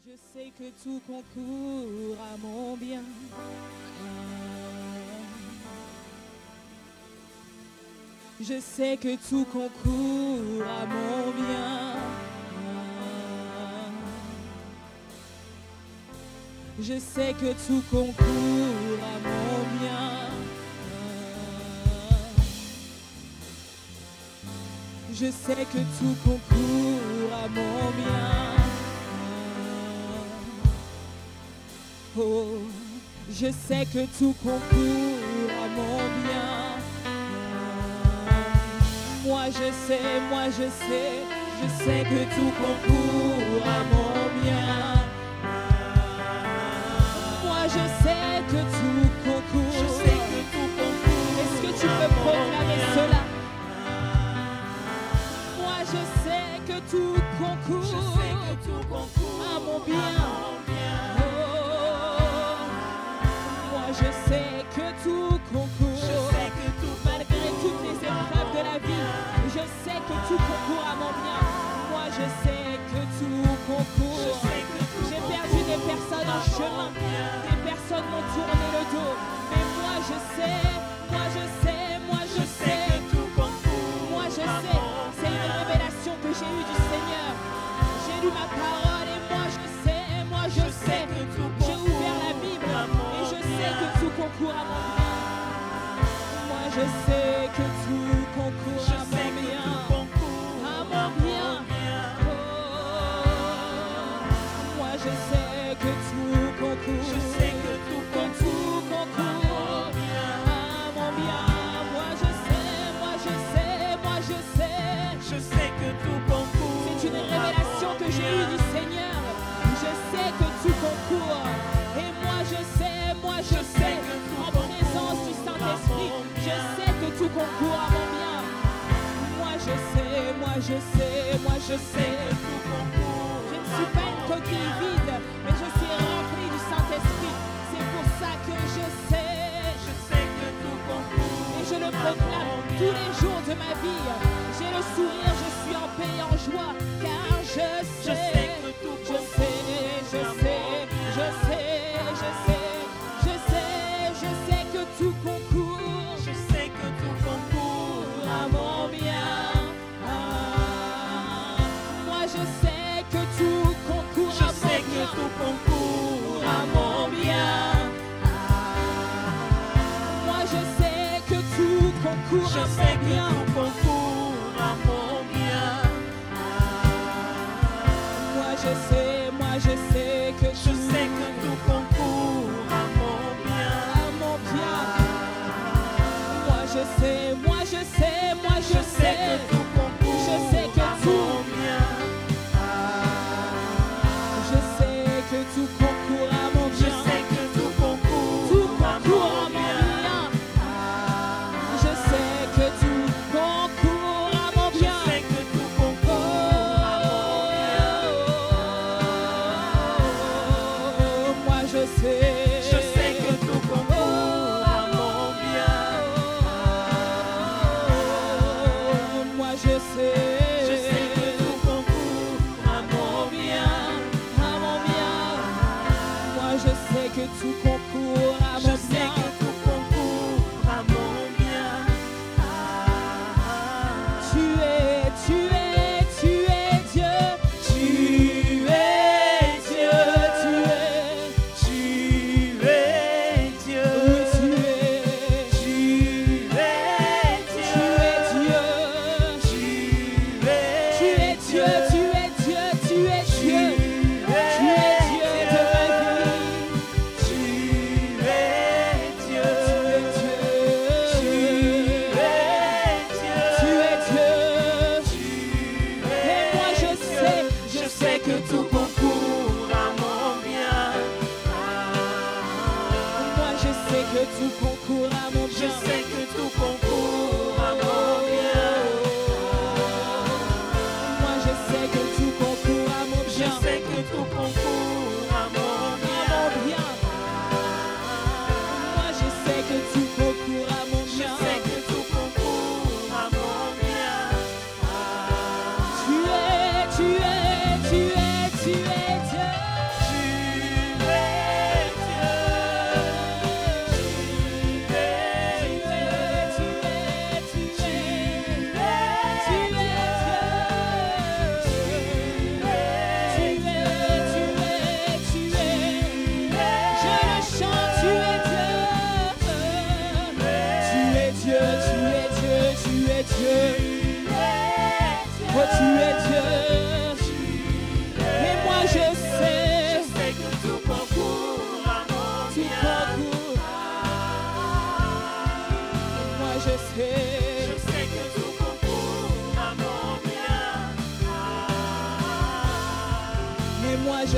Je sais que tout concourt à mon bien. Je sais que tout concourt à mon bien. Je sais que tout concourt à mon bien. Je sais que tout concourt à mon bien. Oh, je sais que tout concourt à mon bien. Moi je sais que tout concourt à mon bien. Moi je sais que tout concourt. Je sais que tout concourt. Est-ce que tu peux proclamer cela? Moi je sais que tout concourt. Je sais que tout concourt à mon bien. Je sais que tout concourt. Je sais que tout malgré toutes les épreuves de la vie. Je sais que tout concourt à mon bien. Moi je sais que tout concourt. J'ai perdu des personnes en chemin. Des personnes m'ont tourné le dos. Mais moi je sais que tout concourt. Moi je sais. C'est une révélation que j'ai eue du Seigneur. J'ai lu ma parole et moi je sais. J'ai ouvert la Bible et je sais que tout concourt à mon bien. Moi je sais que tout concourt à mon bien. À mon bien. Oh, moi je sais que tout concourt. Je sais que tout concourt à mon bien. Moi je sais. Je sais que tout concourt. C'est une révélation que j'ai eue du Seigneur. Je sais que tout concourt. Et moi je sais, en présence du Saint-Esprit, je sais que tout concourt à mon bien. Moi je sais que tout concourt. Je ne suis pas une coquille vide, mais je suis remplie du Saint-Esprit. C'est pour ça que je sais que tout concourt. et je le proclame tous les jours de ma vie. J'ai le sourire, je suis en paix et en joie, car je sais que tout je sais que tout concourt. Je sais que tout concourt à mon bien. Moi je sais que tout concourt Je à sais mon que bien. tout concourt À mon bien. Moi je sais que tout concourt Je à sais mon que bien. tout concourt à mon bien. Moi je sais que Je sais que tout concourt à mon bien. à mon bien. Moi je sais que tout concourt je sais que à tout mon bien. Je sais que tout concourt à mon Je bien. sais que tout concourt Tout à concourt à mon mon bien. bien. Je sais que tout concourt à mon Je bien. sais que tout concourt à mon bien. Moi je sais. Je sais que tout concourt à mon bien. Moi je sais. Je sais que tout concourt à mon bien. À mon bien. Moi je sais que tout concourt à Je mon sais bien. que tout concourt à mon bien. Tu es Dieu. Tu es Dieu. Tu es Dieu. Tu es. Tu es Dieu. Oui, tu es. Tu es Dieu. Tu es Dieu. Tu es Dieu. Tu es Dieu. Tu es Dieu. Tu es Dieu de ma vie. Tu es Dieu. Tu es Dieu. Tu es Dieu. Et moi je sais que tout concourt à mon bien. moi je sais que tout concourt à mon Je bien. sais que tout concourt à mon bien. Moi je sais que tout concourt à mon Je bien. sais que tout concourt à mon À bien. mon bien. Moi je sais que tout concourt à mon Je bien. sais que tout concourt à mon bien. Tu es Dieu.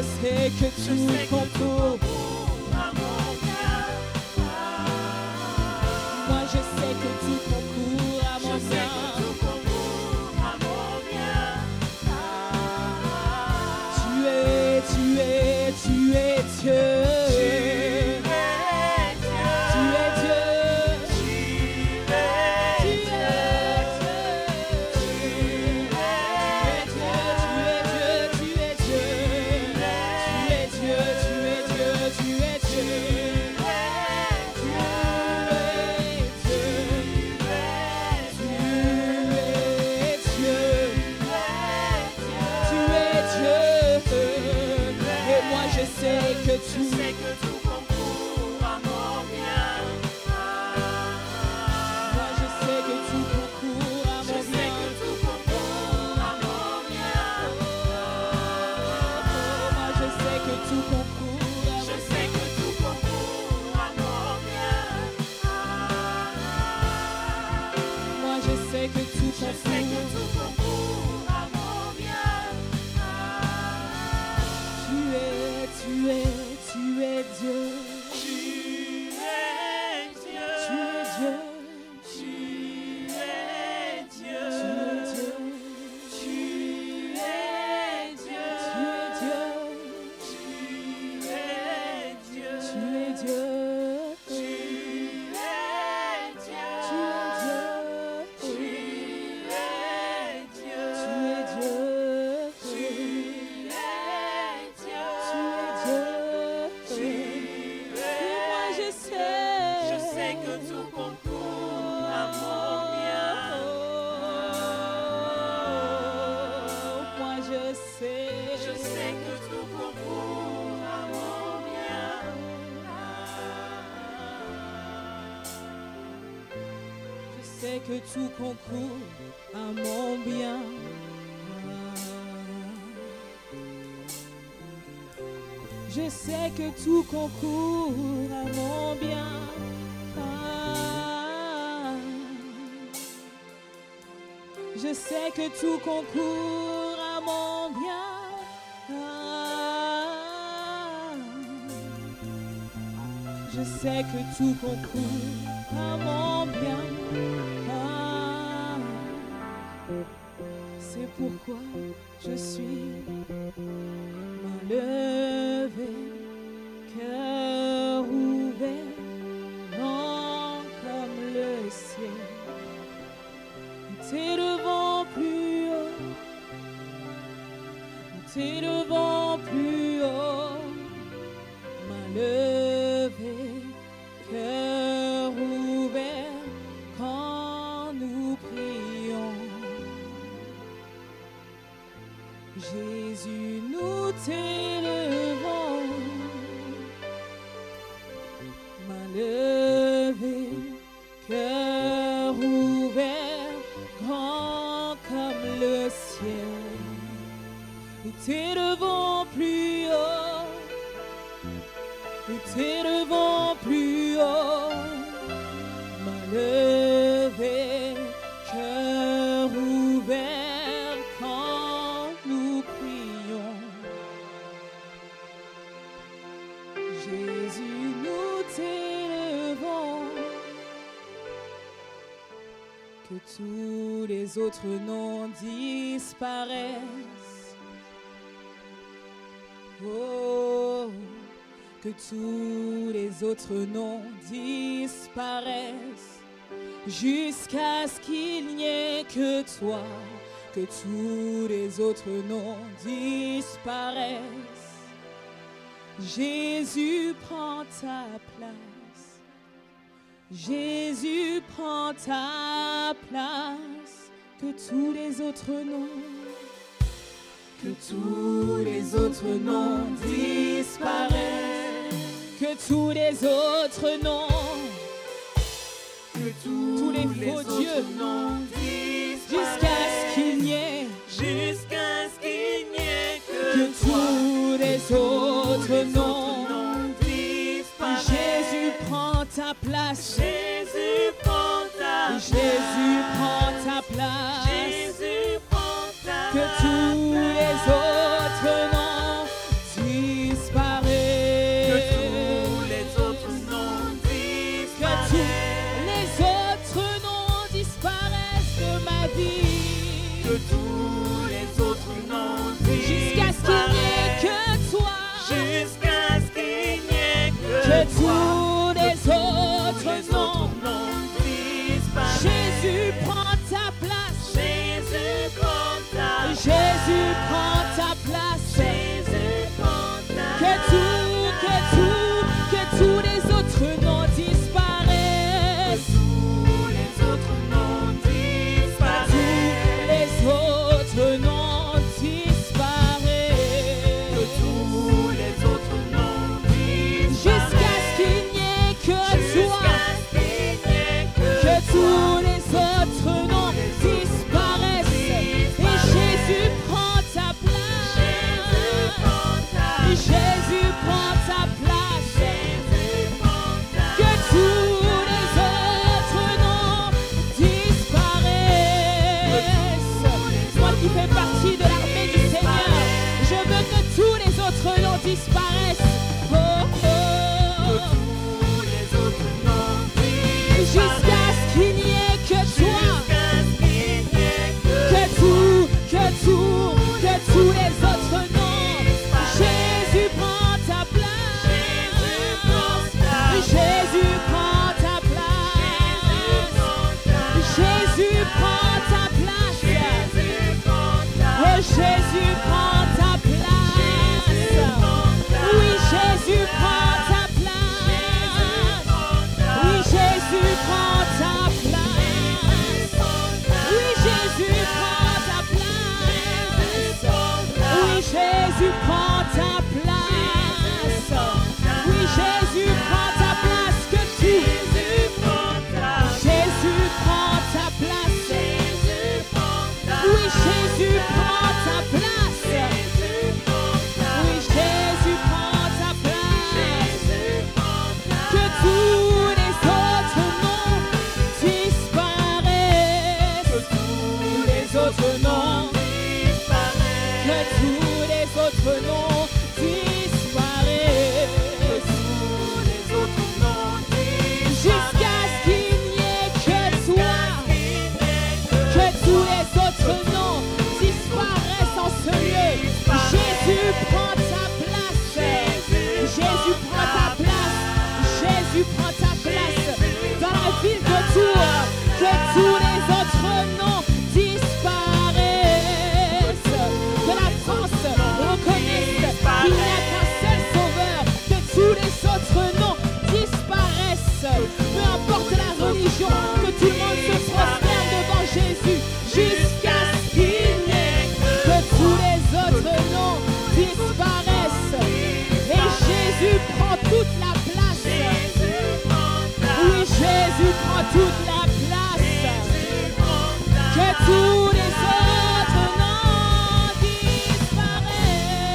je sais que tout concourt. Moi je sais que tout concourt à mon bien. Tu es Dieu. Que tout concourt à mon bien. Je sais que tout concourt à mon bien. Je sais que tout concourt à mon bien. Je sais que tout concourt à mon bien. C'est pourquoi je suis main levée, cœur ouvert, grand comme le ciel. T'es devant plus haut, t'es devant plus haut, main levée, cœur ouvert, quand nous prions. Jésus, nous t'élevons, main levée, cœur ouvert, grand comme le ciel. Nous t'élevons plus haut, nous t'élevons plus haut, main levée, cœur ouvert, quand nous prions. Jésus, nous t'élevons. Que tous les autres noms disparaissent. Oh, que tous les autres noms disparaissent jusqu'à ce qu'il n'y ait que toi. Que tous les autres noms disparaissent. Jésus prend ta place. Jésus prend ta place. Que tous les autres noms, que tous les autres noms disparaissent. Que tous les autres noms, que tous les faux dieux, jusqu'à ce qu'il n'y ait, que tous les autres noms, Jésus prend ta place. Jésus prend ta place. Que tous les autres noms Jésus prend ta place. Que tous les autres noms disparaissent. Moi qui fais partie de l'armée du Seigneur, je veux que tous les autres noms disparaissent. Oh, oh. Jusqu'à ce qu'il n'y ait que toi. Que tous les autres noms. Jésus prend ta place. Jésus prend ta place. Jésus prend ta place. Oh, Jésus prend ta place. Oui, Jésus prend ta place. Oui, Jésus prend ta place. Oui, Jésus prend ta place. Oui, Jésus prend ta place. Oui, Jésus prend ta place. Que tu Jésus prend ta place. Oui, Jésus prend ta place. Oui, Jésus prend ta place. Que tous les autres noms disparaissent. Que tous les autres noms disparaissent. Que tous les autres noms disparaissent. Que tous les autres noms disparaissent. Jusqu'à ce qu'il n'y ait que toi. Que tous les autres noms disparaissent en ce lieu. Jésus prend ta place. Jésus prend ta place. Jésus prend ta place. Dans la ville de Tours, que tous les autres noms disparaissent. Que la France reconnaisse qu'il n'y a qu'un seul sauveur. Que tous les autres noms disparaissent. Peu importe la religion, que tout le monde se prosterne devant Jésus. Jusqu'à ce qu'il n'y ait que tous les autres noms disparaissent. Et Jésus prend toute la place. Oui, Jésus prend toute la place. Que tous les autres noms disparaissent.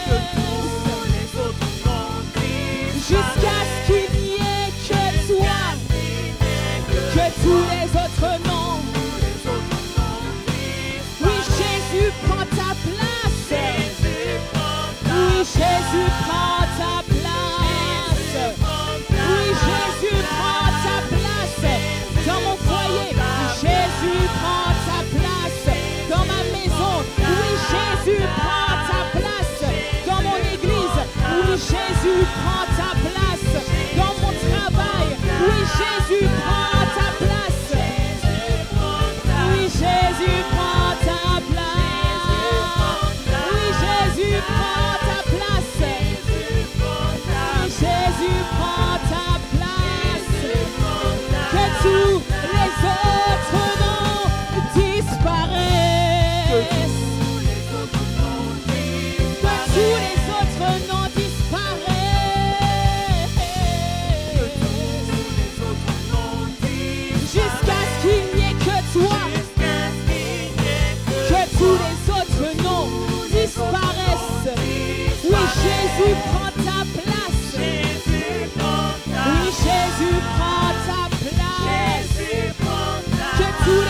Que tous les autres noms disparaissent. Jusqu'à ce qu'il n'y ait que toi. Que tous les autres noms. Oui, Jésus prend ta place. Oui, Jésus prend ta place. Oui, Jésus prend ta place. Dans mon foyer, Jésus prend ta place. Dans ma maison, oui, Jésus prend ta place. Dans mon église, oui, Jésus prend ta place. Dans mon travail, oui, Jésus prend ta place. Oui, Jésus prend ta place. Oui, Jésus prend ta place. Oui, Jésus prend ta place. Que tous les autres noms disparaissent. Que tous les autres noms disparaissent. Jusqu'à ce qu'il n'y ait que toi. Que tous les autres noms disparaissent. Oui, Jésus prend ta place. Oui, Jésus prend ta place. Que tous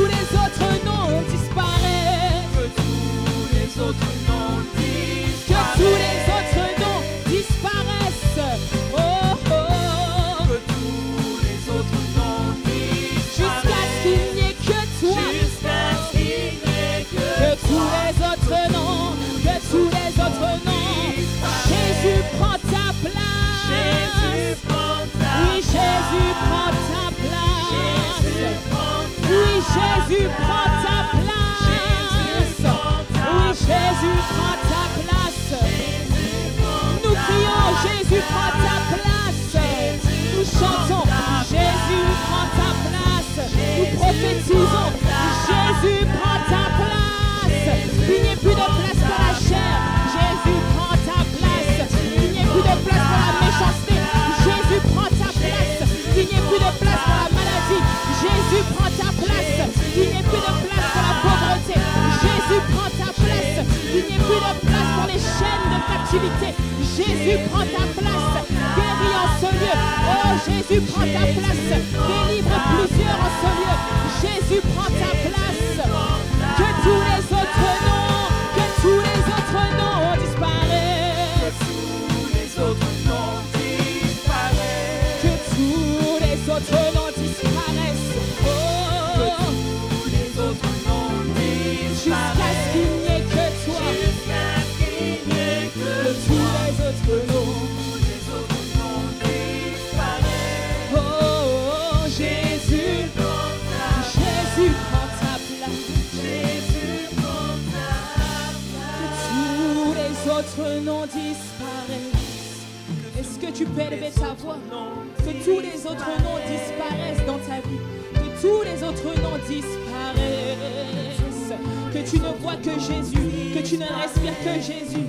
les autres noms disparaissent. Que tous les autres noms disparaissent. Oh, oh. Que tous les autres noms disparaissent. Jusqu'à ce qu'il n'y ait que toi. Que tous les autres noms. Jésus prend ta place. Oui, Jésus prend ta place. captivité. Jésus prend ta place. Guéris en ce lieu. Oh, Jésus prend ta place. Délivre plusieurs en ce lieu. Jésus prend ta place. Que tous les autres noms disparaissent. Que tous les autres noms disparaissent. Que tous les autres noms disparaissent. Oh. Que tous les autres noms disparaissent. Jusqu'à ce qu'il n'y ait que toi. Jusqu'à ce qu'il n'y ait que tous les autres noms. disparaissent. Oh, Jésus, Jésus prend ta place. Jésus prend ta place. Tous les autres noms disparaissent. Est-ce que tu peux élever ta voix? Que tous les autres noms disparaissent dans ta vie. Que tous les autres noms disparaissent. Que tu ne vois que Jésus. Que tu ne respires que Jésus.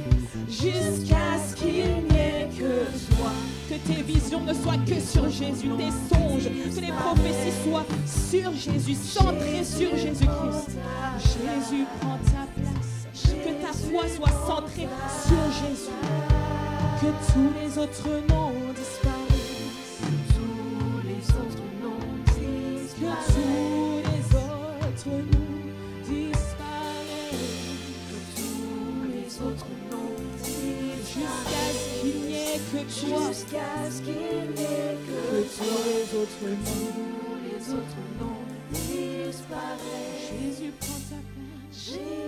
Jusqu'à ce qu'il n'y ait que toi. Que tes visions ne soient que sur Jésus. Tes songes, que les prophéties soient sur Jésus. Centrées sur Jésus-Christ. Jésus prend ta place. Que ta foi soit centrée sur Jésus. Que tous les autres noms disparaissent. Tous les autres noms Que tous les autres noms disparaissent. tous les autres noms Jusqu'à ce qu'il n'y ait que toi. jusqu'à ce qu'il n'y ait Que que tous les autres noms. tous les autres noms disparaissent. Jésus prend ta place. Jésus